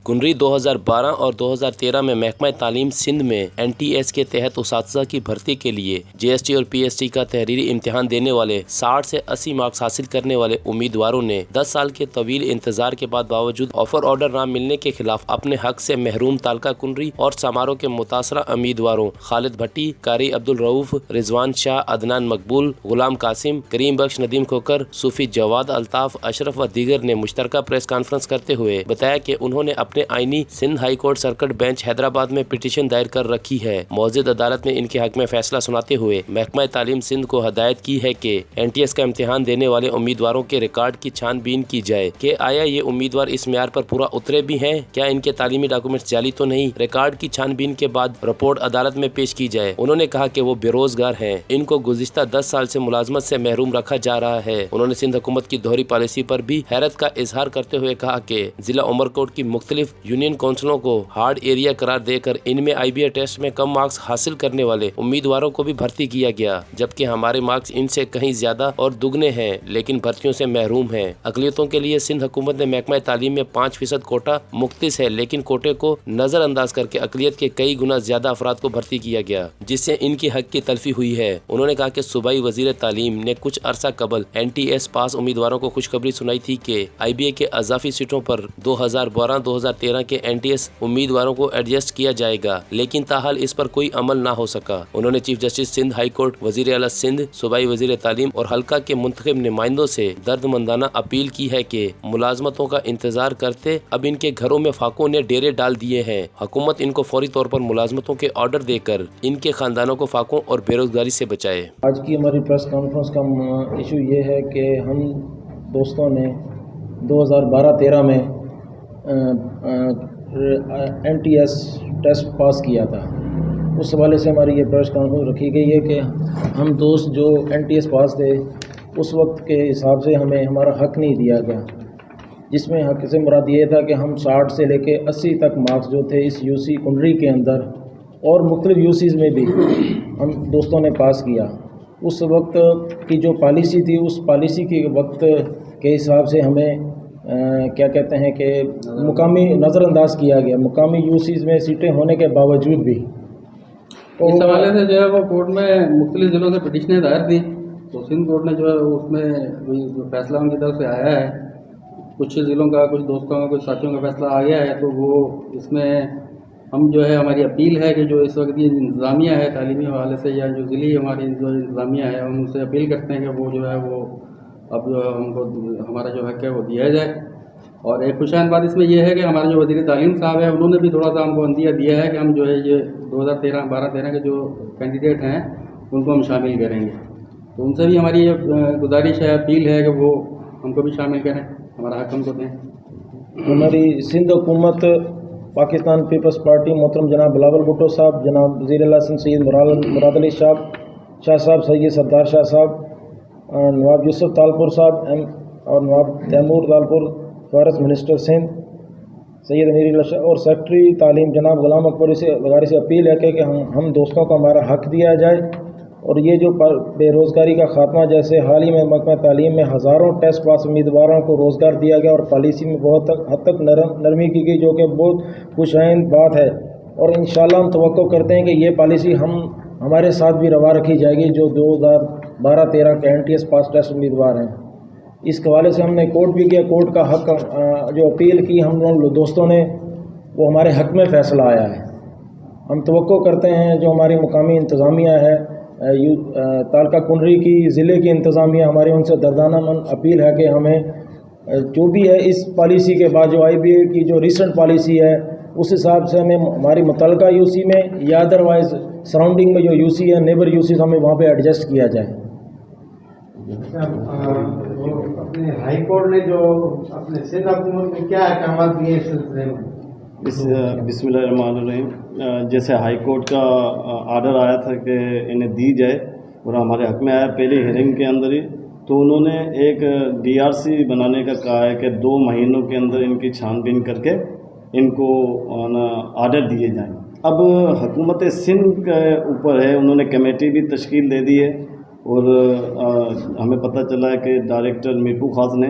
کنری 2012 اور 2013 میں محکمہ تعلیم سندھ میں NTS کے تحت اساتذہ کی بھرتی کے لیے GST اور PST کا تحریری امتحان دینے والے 60 سے 80 مارکس حاصل کرنے والے امیدواروں نے 10 سال کے طویل انتظار کے بعد باوجود آفر آرڈر نہ ملنے کے خلاف اپنے حق سے محروم تعلقہ کنری اور سامارو کے متاثرہ امیدواروں خالد بھٹی، قاری عبدالرؤوف، رضوان شاہ، عدنان مقبول، غلام قاسم، کریم بخش، ندیم کھوکر، صوفی جواد، الطاف، اشرف و دیگر نے مشترکہ پریس کانفرنس کرتے ہوئے بتایا کہ انہوں نے اپنے آئینی Sindh high court circuit bench Hyderabad میں پٹیشن دائر کر رکھی ہے۔ معزز عدالت نے ان کے حق میں فیصلہ سناتے ہوئے محکمہ تعلیم سندھ کو ہدایت کی ہے کہ NTS کا امتحان دینے والے امیدواروں کے ریکارڈ کی چھان بین کی جائے کہ آیا یہ امیدوار اس معیار پر پورا اترے بھی ہیں، کیا ان کے تعلیمی ڈاکومنٹس جعلی تو نہیں۔ ریکارڈ کی چھان بین کے بعد رپورٹ عدالت میں پیش کی جائے۔ انہوں نے کہا کہ وہ بے روزگار ہیں، ان کو گزشتہ 10 سال سے ملازمت سے محروم رکھا جا رہا ہے۔ انہوں نے سندھ حکومت کی دوہری پالیسی پر بھی حیرت کا اظہار کرتے ہوئے کہا کہ ضلع عمرکوٹ کی مختلف یونین کونسلوں کو ہارڈ ایریا قرار دے کر ان میں IBA ٹیسٹ میں کم مارکس حاصل کرنے والے امیدواروں کو بھی بھرتی کیا گیا، جبکہ ہمارے مارکس ان سے کہیں زیادہ اور دگنے ہیں لیکن بھرتیوں سے محروم ہیں۔ اقلیتوں کے لیے سندھ حکومت نے محکمہ تعلیم میں 5% کوٹا مختص ہے، لیکن کوٹے کو نظر انداز کر کے اقلیت کے کئی گنا زیادہ افراد کو بھرتی کیا گیا، جس سے ان کی حق کی تلفی ہوئی ہے۔ انہوں نے کہا کہ صوبائی وزیر تعلیم نے کچھ عرصہ قبل NTS پاس امیدواروں کو خوشخبری سنائی تھی کہ IBA کے اضافی سیٹوں پر 2012-2013 کے NTS امیدواروں کو ایڈجسٹ کیا جائے گا، لیکن تاحال اس پر کوئی عمل نہ ہو سکا۔ انہوں نے chief justice Sindh high court, وزیر اعلیٰ سندھ، صوبائی وزیر تعلیم اور حلقہ کے منتخب نمائندوں سے درد مندانہ اپیل کی ہے کہ ملازمتوں کا انتظار کرتے اب ان کے گھروں میں فاقوں نے ڈیرے ڈال دیے ہیں۔ حکومت ان کو فوری طور پر ملازمتوں کے آرڈر دے کر ان کے خاندانوں کو فاقوں اور بے روزگاری سے بچائے۔ آج کی ہماری پریس کانفرنس کا ایشو یہ ہے کہ ہم دوستوں نے 2012-13 میں NTS ٹیسٹ پاس کیا تھا۔ اس حوالے سے ہماری یہ پریس کانفرنس رکھی گئی ہے کہ ہم دوست جو NTS پاس تھے اس وقت کے حساب سے ہمیں ہمارا حق نہیں دیا گیا، جس میں حق سے مراد یہ تھا کہ ہم 60 سے لے کے 80 تک مارکس جو تھے اس UC کنری کے اندر اور مختلف UCs میں بھی ہم دوستوں نے پاس کیا۔ اس وقت کی جو پالیسی تھی اس پالیسی کے وقت کے حساب سے ہمیں کیا کہتے ہیں کہ مقامی نظر انداز کیا گیا، مقامی UCs میں سیٹیں ہونے کے باوجود بھی۔ اس حوالے سے جو ہے وہ کورٹ میں مختلف ضلعوں سے پٹیشنیں دائر تھیں، تو سندھ کورٹ نے جو ہے اس میں فیصلہ ان کی طرف سے آیا ہے، کچھ ضلعوں کا، کچھ دوستوں کا، کچھ ساتھیوں کا فیصلہ آ گیا ہے، تو وہ اس میں ہم جو ہے ہماری اپیل ہے کہ جو اس وقت کی انتظامیہ ہے تعلیمی حوالے سے یا جو ضلعی ہماری جو انتظامیہ ہے ہم ان سے اپیل کرتے ہیں کہ وہ جو ہے وہ اب جو ہے ہم کو ہمارا جو حق ہے وہ دیا جائے۔ اور ایک خوشائن بات اس میں یہ ہے کہ ہمارے جو وزیر تعلیم صاحب ہیں انہوں نے بھی تھوڑا سا ہم کو عندیہ دیا ہے کہ ہم جو ہے یہ 2012-13 کے جو کینڈیڈیٹ ہیں ان کو ہم شامل کریں گے، تو ان سے بھی ہماری یہ گزارش ہے، اپیل ہے کہ وہ ہم کو بھی شامل کریں، ہمارا حق ہم کو دیں۔ ہماری سندھ حکومت، پاکستان پیپلز پارٹی، محترم جناب بلاول بھٹو صاحب، جناب وزیر اعلیٰ سندھ سید مراد علی شاہ صاحب، سید سردار شاہ صاحب، نواب یوسف تالپور صاحب اور نواب تیمور تالپور، فارسٹ منسٹر سندھ سید امیر اللہ شاہ اور سیکرٹری تعلیم جناب غلام اکبر سے اپیل ہے کہ ہم دوستوں کو ہمارا حق دیا جائے، اور یہ جو بے روزگاری کا خاتمہ، جیسے حال ہی میں محکمہ تعلیم میں ہزاروں ٹیسٹ پاس امیدواروں کو روزگار دیا گیا اور پالیسی میں بہت حد تک نرمی کی گئی، جو کہ بہت خوشائن بات ہے، اور انشاءاللہ ہم توقع کرتے ہیں کہ یہ پالیسی ہمارے ساتھ بھی روا رکھی جائے گی جو 2012-13 کے NTS پاس ٹیسٹ امیدوار ہیں۔ اس حوالے سے ہم نے کورٹ بھی کیا، کورٹ کا حق جو اپیل کی ہم دوستوں نے وہ ہمارے حق میں فیصلہ آیا ہے۔ ہم توقع کرتے ہیں جو ہماری مقامی انتظامیہ ہے، تعلقہ کنری کی ضلع کی انتظامیہ، ہماری ان سے دردانہ من اپیل ہے کہ ہمیں جو بھی ہے اس پالیسی کے بعد جو IBA کی جو ریسنٹ پالیسی ہے اس حساب سے ہمیں ہماری متعلقہ UC میں یا ادروائز سراؤنڈنگ میں جو UC ہے، نیبر UCs، ہمیں وہاں پہ ایڈجسٹ کیا جائے۔ اپنے ہائی کورٹ نے جو اپنے سندھ حکومت میں کیا احکامات دیے اس سلسلے میں؟ بسم اللہ الرحمن الرحیم۔ جیسے ہائی کورٹ کا آرڈر آیا تھا کہ انہیں دی جائے اور ہمارے حق میں آیا پہلی ہیئرنگ کے اندر ہی، تو انہوں نے ایک DRC بنانے کا کہا ہے کہ 2 مہینوں کے اندر ان کی چھان بین کر کے ان کو آرڈر دیے جائیں۔ اب حکومت سندھ کے اوپر ہے، انہوں نے کمیٹی بھی تشکیل دے دی ہے، اور ہمیں پتہ چلا ہے کہ ڈائریکٹر میپو خاص نے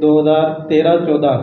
2013-14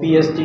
PST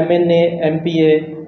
MNA MPA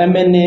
MNA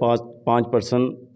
5%,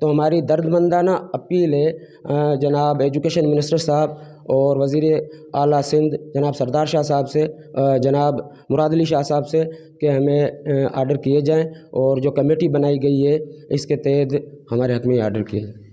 تو ہماری دردمندانہ اپیل ہے جناب ایجوکیشن منسٹر صاحب اور وزیر اعلیٰ سندھ جناب سردار شاہ صاحب سے، جناب مراد علی شاہ صاحب سے کہ ہمیں آرڈر کیے جائیں، اور جو کمیٹی بنائی گئی ہے اس کے تحت ہمارے حق میں آرڈر کیے جائیں۔